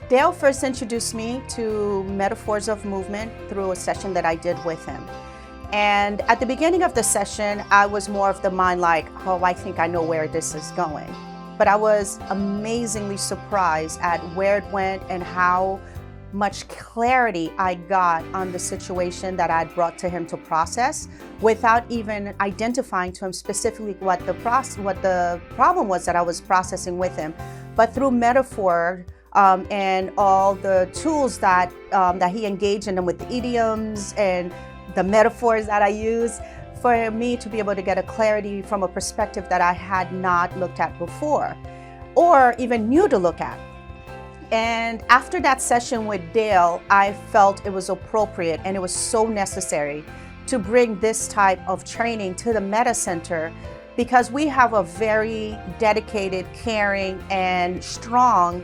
Dale first introduced me to Metaphors of Movement through a session that I did with him. And at the beginning of the session, I was more of the mind like, oh, I think I know where this is going. But I was amazingly surprised at where it went and how much clarity I got on the situation that I'd brought to him to process without even identifying to him specifically what the problem was that I was processing with him. But through metaphor and all the tools that he engaged in them with the idioms and the metaphors that I use, for me to be able to get a clarity from a perspective that I had not looked at before or even knew to look at. And after that session with Dale, I felt it was appropriate and it was so necessary to bring this type of training to the Meta Center, because we have a very dedicated, caring, and strong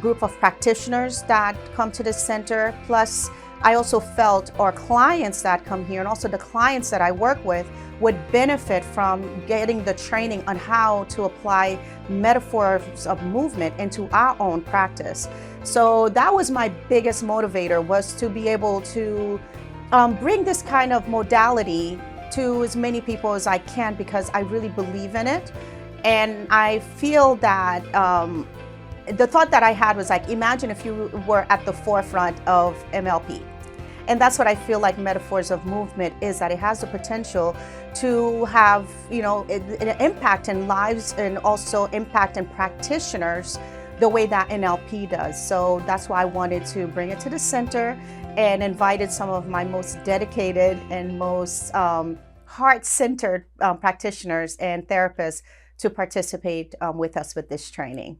group of practitioners that come to the center. Plus, I also felt our clients that come here and also the clients that I work with would benefit from getting the training on how to apply metaphors of movement into our own practice. So that was my biggest motivator, was to be able to bring this kind of modality to as many people as I can, because I really believe in it. And I feel that the thought that I had was like, imagine if you were at the forefront of MLP. And that's what I feel like Metaphors of Movement is, that it has the potential to have, an impact in lives and also impact in practitioners the way that NLP does. So that's why I wanted to bring it to the center and invited some of my most dedicated and most heart-centered practitioners and therapists to participate with us with this training.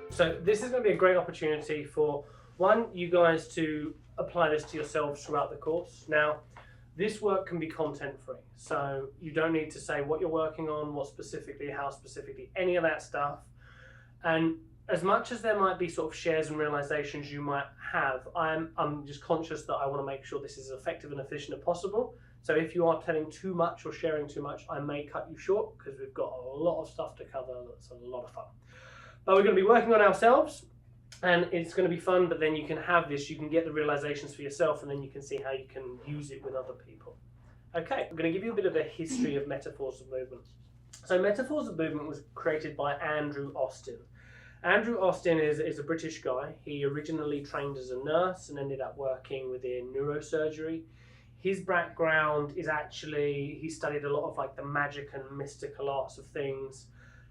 So this is going to be a great opportunity for, one, you guys to apply this to yourselves throughout the course. Now, this work can be content free, so you don't need to say what you're working on, what specifically, how specifically, any of that stuff. And as much as there might be sort of shares and realizations you might have, I'm just conscious that I want to make sure this is as effective and efficient as possible. So if you are telling too much or sharing too much, I may cut you short, because we've got a lot of stuff to cover that's a lot of fun. But we're going to be working on ourselves, and it's going to be fun, but then you can have this, you can get the realizations for yourself, and then you can see how you can use it with other people. Okay, I'm going to give you a bit of a history of Metaphors of Movement. So Metaphors of Movement was created by Andrew Austin. Andrew Austin is a British guy. He originally trained as a nurse and ended up working within neurosurgery. His background is actually, he studied a lot of like the magic and mystical arts of things.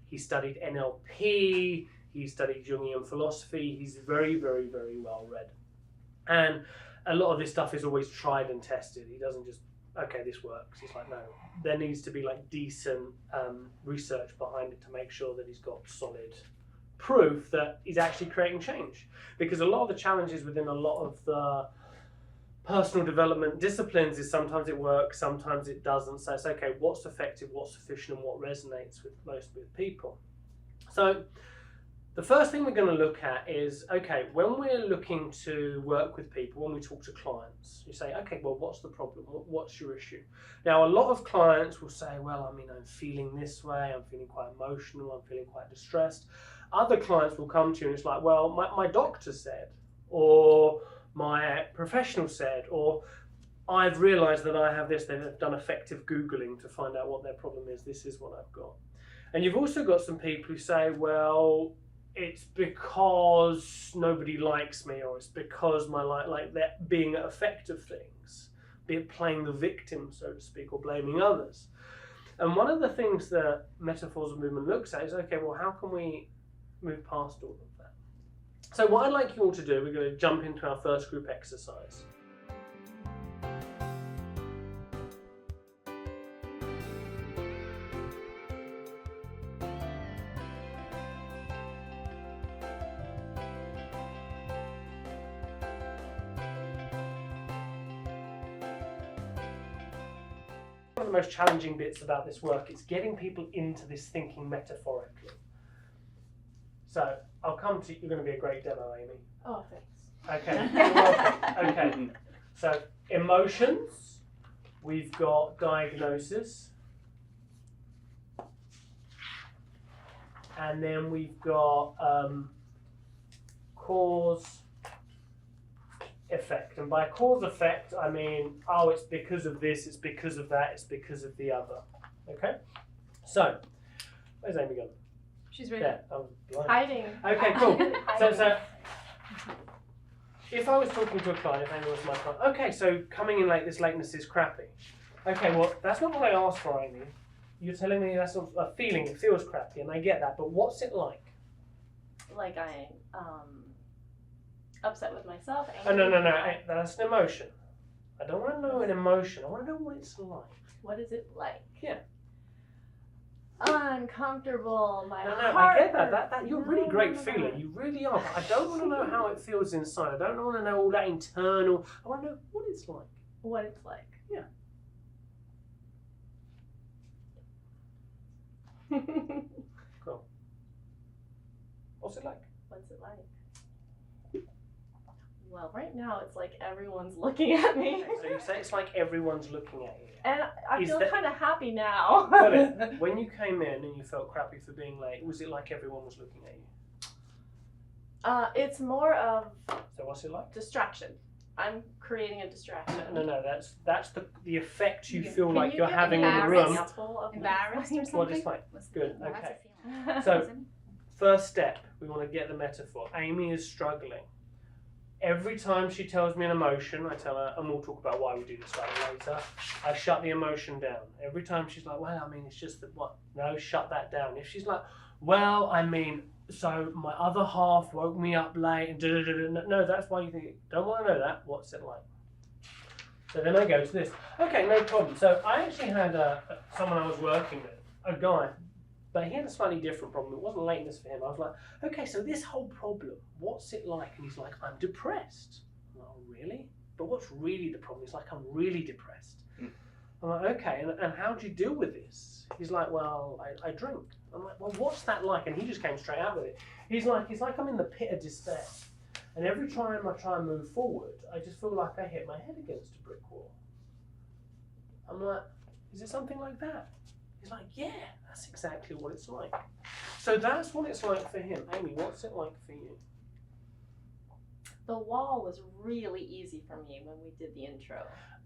He studied NLP, he studied Jungian philosophy. He's very, very, very well read. And a lot of this stuff is always tried and tested. He doesn't just, okay, this works. It's like, no, there needs to be like decent research behind it to make sure that he's got solid proof that he's actually creating change. Because a lot of the challenges within a lot of the personal development disciplines is sometimes it works, sometimes it doesn't. So it's okay, what's effective, what's sufficient, and what resonates with people. So the first thing we're going to look at is, okay, when we're looking to work with people, when we talk to clients, you say, okay, well, what's the problem? What's your issue? Now, a lot of clients will say, well, I'm feeling this way, I'm feeling quite emotional, I'm feeling quite distressed. Other clients will come to you and it's like, well, my doctor said, or my professional said, or I've realized that I have this. They've done effective Googling to find out what their problem is. This is what I've got. And you've also got some people who say, well, it's because nobody likes me, or it's because my like that being effective things, be it playing the victim, so to speak, or blaming others. And one of the things that Metaphors of Movement looks at is, okay, well, how can we move past all of that? So what I'd like you all to do, we're going to jump into our first group exercise. One of the most challenging bits about this work is getting people into this thinking metaphorically. So I'll come to you. You're going to be a great demo, Amy. Oh, thanks. Okay. You're welcome. Okay. So emotions We've got diagnosis. And then we've got cause, effect. And by cause effect, I mean, oh, it's because of this, it's because of that, it's because of the other. Okay? So, where's Amy gone? She's right There. I'm blind. hiding. Okay, cool. So, if I was talking to a client, if Amy was my client, okay, so coming in late, this lateness is crappy. Okay, well, that's not what I asked for, Amy. You're telling me that's a feeling, it feels crappy, and I get that, but what's it like? Like I'm upset with myself. Oh, no, that's an emotion. I don't want to know an emotion, I want to know what it's like. What is it like? Yeah. Uncomfortable. My No, heart I get that. hurts. That you're a really great feeling. You really are. But I don't want to know how it feels inside. I don't want to know all that internal. I want to know what it's like. What it's like. Yeah. Cool. What's it like? What's it like? Well, right now it's like everyone's looking at me. So you say it's like everyone's looking at you. And I Is feel that- kind of happy now. Got it. When you came in and you felt crappy for being late, was it like everyone was looking at you? It's more of So what's it like? distraction. I'm creating a distraction. No, that's the effect you Yeah. feel Can like you you're give having in the an room. example of Embarrassed or something? What it's like. Good, That's okay. a feeling. So, first step, we want to get the metaphor. Amy is struggling. Every time she tells me an emotion, I tell her, and we'll talk about why we do this later, I shut the emotion down. Every time she's like, well, I mean, it's just that what? No, shut that down. If she's like, well, I mean, so my other half woke me up late, and no, that's why you think, don't want to know that. What's it like? So then I go to this. Okay, no problem. So I actually had someone I was working with, a guy, but he had a slightly different problem. It wasn't lateness for him. I was like, okay, so this whole problem, what's it like? And he's like, I'm depressed. I'm like, oh, really? But what's really the problem? He's like, I'm really depressed. I'm like, okay, and how do you deal with this? He's like, well, I drink. I'm like, well, what's that like? And he just came straight out with it. He's like, I'm in the pit of despair. And every time I try and move forward, I just feel like I hit my head against a brick wall. I'm like, is it something like that? He's like, yeah, that's exactly what it's like. So that's what it's like for him. Amy, what's it like for you? The wall was really easy for me when we did the intro.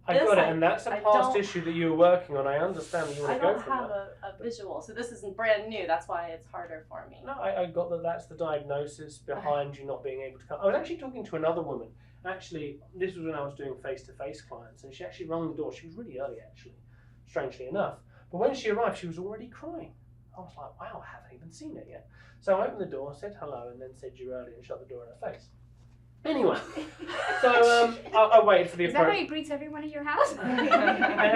I This got it, I- and that's a I past don't- issue that you were working on. I understand that you want I to go don't from have that. a visual, so this isn't brand new. That's why it's harder for me. No, I got that that's the diagnosis behind you not being able to come. I was actually talking to another woman. Actually, this was when I was doing face-to-face clients, and she actually rang the door. She was really early, actually, strangely enough. But when she arrived, she was already crying. I was like, wow, I haven't even seen it yet. So I opened the door, said hello, and then said you're early and shut the door in her face. Anyway, so I waited for the Is that how appropriate. you greet everyone at your house? And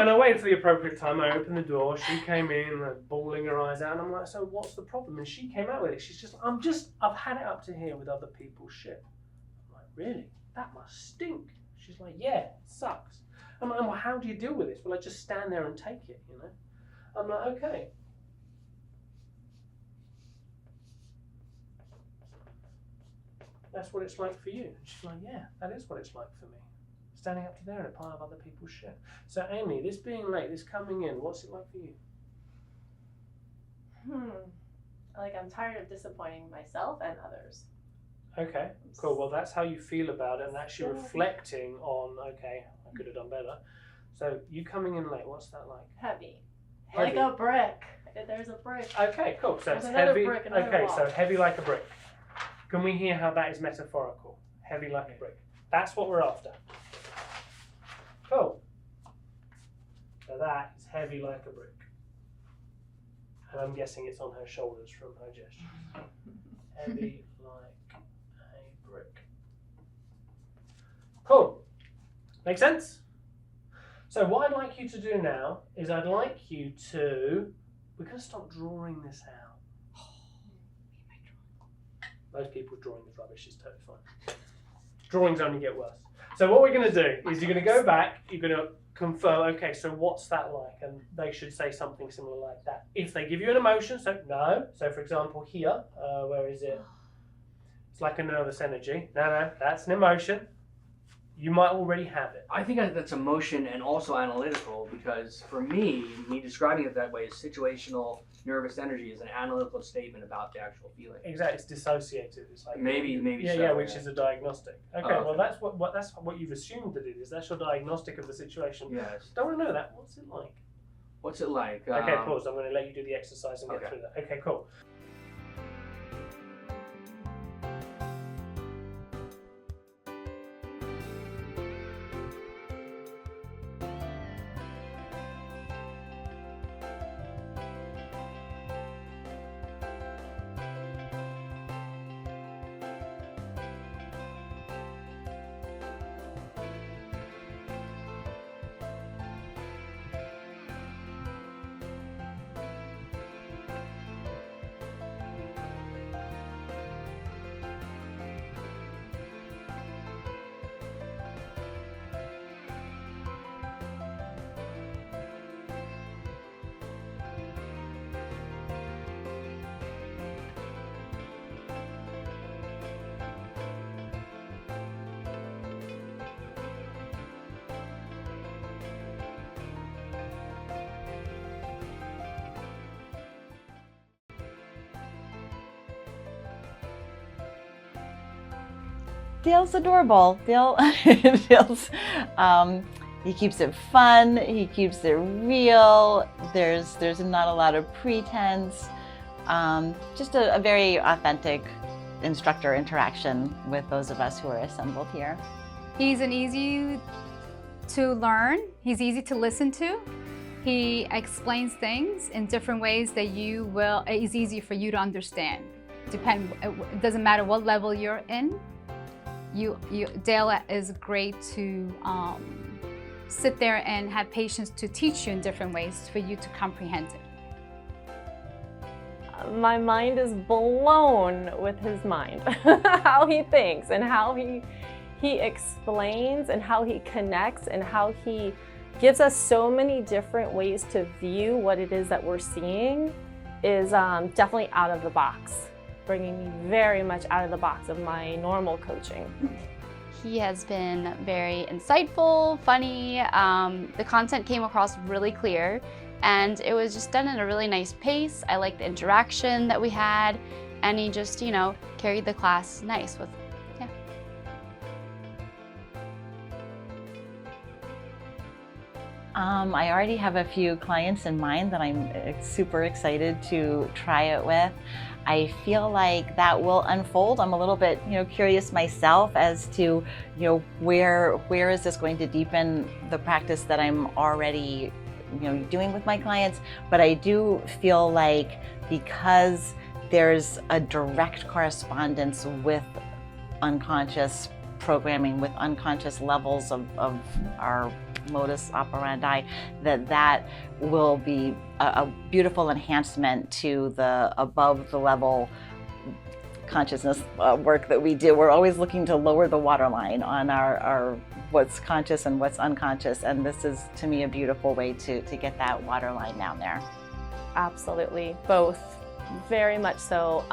I waited for the appropriate time. I opened the door. She came in, bawling her eyes out, and I'm like, "So what's the problem?" And she came out with it. She's just, I've had it up to here with other people's shit. I'm like, really? That must stink. She's like, yeah, it sucks. I'm like, well, how do you deal with this? Well, I just stand there and take it, you know. I'm like, okay. That's what it's like for you. And she's like, yeah, that is what it's like for me. Standing up to there in a pile of other people's shit. So Amy, this being late, this coming in, what's it like for you? Like I'm tired of disappointing myself and others. Okay, cool. Well, that's how you feel about it, and that's you Yeah. reflecting on, okay, I could have done better. So you coming in late, what's that like? Heavy. Heavy. Like a brick. There's a brick. Okay, cool. So There's it's another heavy. brick, another Okay, wall. so heavy like a brick. Can we hear how that is metaphorical? Heavy like a brick. That's what we're after. Cool. So that is heavy like a brick. And I'm guessing it's on her shoulders from her gestures. Heavy like a brick. Cool. Make sense? So what I'd like you to do now is I'd like you to, we're going to start drawing this out. Most people drawing is rubbish, it's totally fine. Drawings only get worse. So what we're going to do is you're going to go back, you're going to confirm, okay, so what's that like? And they should say something similar like that. If they give you an emotion, so no. So for example here, where is it? It's like a nervous energy. No, that's an emotion. You might already have it. I think that's emotion and also analytical, because for me describing it that way is situational nervous energy is an analytical statement about the actual feeling. Exactly, it's dissociated. It's like maybe yeah, so, yeah, which is a diagnostic. Okay, okay. well that's what you've assumed that it is. That's your diagnostic of the situation. Yes. Don't want to know that. What's it like? What's it like? Okay, pause. I'm going to let you do the exercise and get Okay. through that. Okay, cool. Dale's adorable. Dale's, he keeps it fun. He keeps it real. There's not a lot of pretense. Just a very authentic instructor interaction with those of us who are assembled here. He's an easy to learn. He's easy to listen to. He explains things in different ways that it's easy for you to understand. It doesn't matter what level you're in. Dale is great to sit there and have patience to teach you in different ways for you to comprehend it. My mind is blown with his mind, how he thinks and how he explains and how he connects and how he gives us so many different ways to view what it is that we're seeing is definitely out of the box, bringing me very much out of the box of my normal coaching. He has been very insightful, funny. The content came across really clear, and it was just done at a really nice pace. I liked the interaction that we had, and he just, carried the class nice with, yeah. I already have a few clients in mind that I'm super excited to try it with. I feel like that will unfold. I'm a little bit, curious myself as to, where is this going to deepen the practice that I'm already, doing with my clients. But I do feel like because there's a direct correspondence with unconscious programming, with unconscious levels of our modus operandi, that will be a beautiful enhancement to the above the level consciousness work that we do. We're always looking to lower the waterline on our what's conscious and what's unconscious, and this is, to me, a beautiful way to get that waterline down there. Absolutely, both, very much so.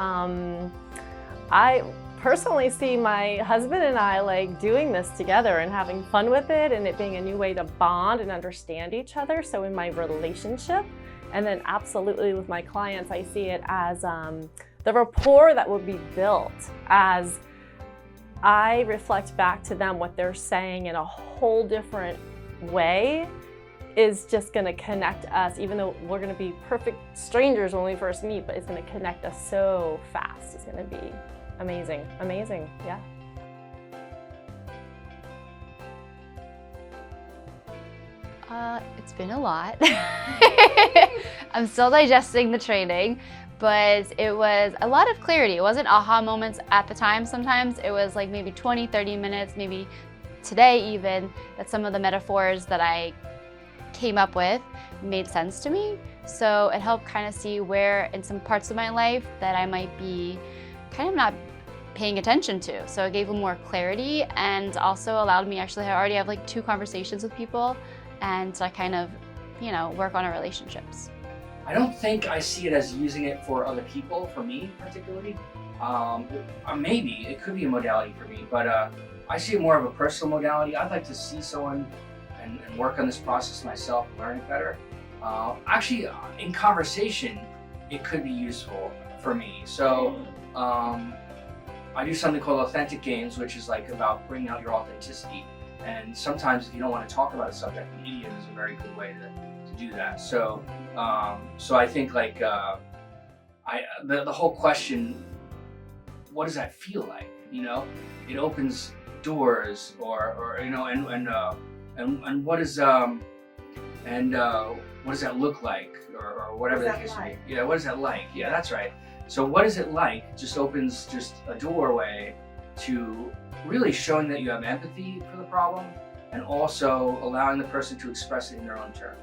I personally see my husband and I doing this together and having fun with it, and it being a new way to bond and understand each other. So in my relationship, and then absolutely with my clients, I see it as the rapport that will be built as I reflect back to them what they're saying in a whole different way is just going to connect us, even though we're going to be perfect strangers when we first meet, but it's going to connect us so fast. It's going to be amazing, amazing, yeah. It's been a lot. I'm still digesting the training, but it was a lot of clarity. It wasn't aha moments at the time. Sometimes it was maybe 20, 30 minutes, maybe today even, that some of the metaphors that I came up with made sense to me. So it helped kind of see where in some parts of my life that I might be kind of not paying attention to. So it gave them more clarity, and also allowed me, actually I already have 2 conversations with people, and to kind of, work on our relationships. I don't think I see it as using it for other people, for me particularly. Maybe it could be a modality for me, but I see it more of a personal modality. I'd like to see someone and work on this process myself, learn it better. Actually, in conversation, it could be useful for me. So I do something called authentic games, which is like about bringing out your authenticity. And sometimes if you don't want to talk about a subject, an idiom is a very good way to do that. So so I think like the whole question, what does that feel like? You know, it opens doors, or you know, and what is what does that look like, or whatever the case may be. Yeah, what is that like? Yeah, that's right. So what is it like just opens just a doorway to really showing that you have empathy for the problem, and also allowing the person to express it in their own terms.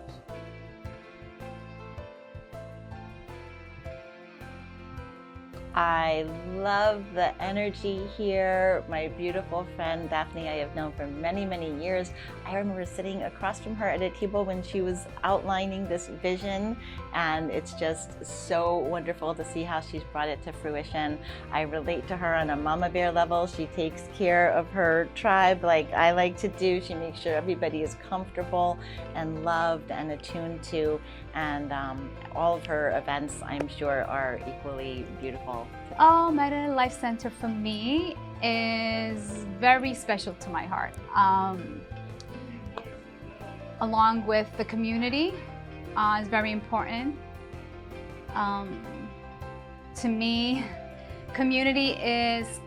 I love the energy here. My beautiful friend Daphne, I have known for many, many years. I remember sitting across from her at a table when she was outlining this vision, and it's just so wonderful to see how she's brought it to fruition. I relate to her on a mama bear level. She takes care of her tribe like I like to do. She makes sure everybody is comfortable and loved and attuned to, and all of her events, I'm sure, are equally beautiful. Meta Life Center for me is very special to my heart. Along with the community, is very important. To me, community is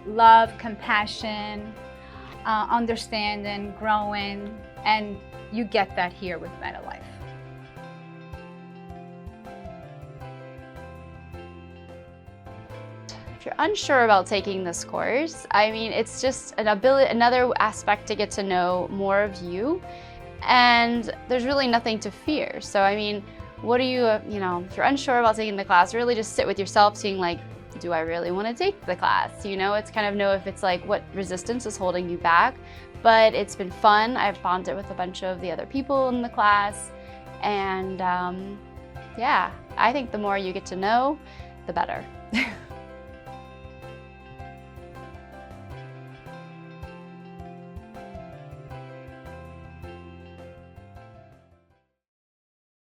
love, compassion, understanding, growing, and you get that here with Meta Life. If you're unsure about taking this course, I mean, it's just another aspect to get to know more of you, and there's really nothing to fear. So, I mean, what do you, if you're unsure about taking the class, really just sit with yourself, seeing like, do I really want to take the class? It's kind of know if it's like what resistance is holding you back, but it's been fun. I've bonded with a bunch of the other people in the class, and yeah, I think the more you get to know, the better.